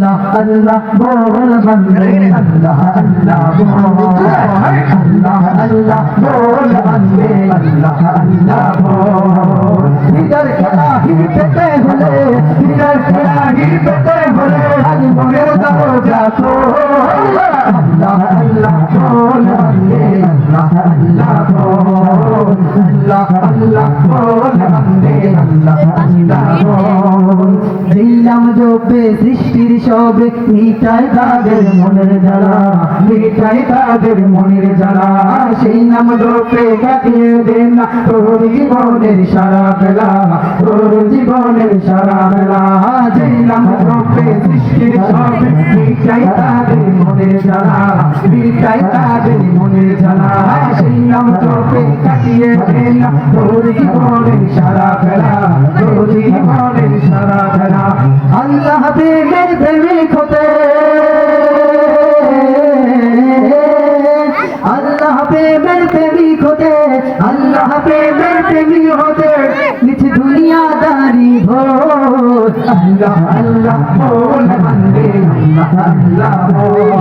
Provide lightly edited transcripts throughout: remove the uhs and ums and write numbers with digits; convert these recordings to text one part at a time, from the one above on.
अल्लाह अल्लाह बोल बंदे अल्लाह अल्लाह बोल अल्लाह अल्लाह बोल बंदे अल्लाह अल्लाह बोल इधर खड़ा ही पेटे भले इधर खड़ा ही पेटे भले आज मोरे दरवाजा खोल अल्लाह अल्लाह बोल बंदे अल्लाह अल्लाह बोल अल्लाह अल्लाह बोल बंदे अल्लाह अल्लाह बोल দিলাম জপে সৃষ্টির সবে মিটাই তাদের মনের জ্বালা মিটাই তাদের মনের জ্বালা সেই নাম জপে কাটিয়ে দে না তোর জীবনের সারা বেলা তোর জীবনের সারা বেলা যেই নাম জপে সৃষ্টির সবে মিটাই তাদের মনের জ্বালা মিটাই তাদের মনের জ্বালা সেই নাম জপে কাটিয়ে দে না তোর জীবনের সারা বেলা তোর জীবনের সারা বেলা अल्लाह बेगर प्रेमिक होते अल्लाह बेगर प्रेमिक होते अल्लाह बेगर प्रेमिक होते निच दुनियादारी भोल अल्लाह अल्लाह बोल बंदे अल्लाह अल्लाह बोल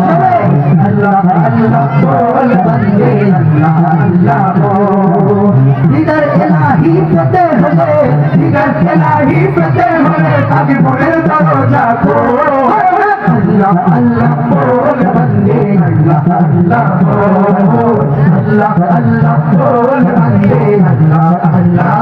अल्लाह अल्लाह बोल बंदे अल्लाह अल्लाह बोल इधर इलाही पते होले इधर इलाही पते होले ताकि बोले दरवाजा खोल अल्लाह अल्लाह बोल बंदे अल्लाह अल्लाह बोल अल्लाह अल्लाह बोल बंदे अल्लाह अल्लाह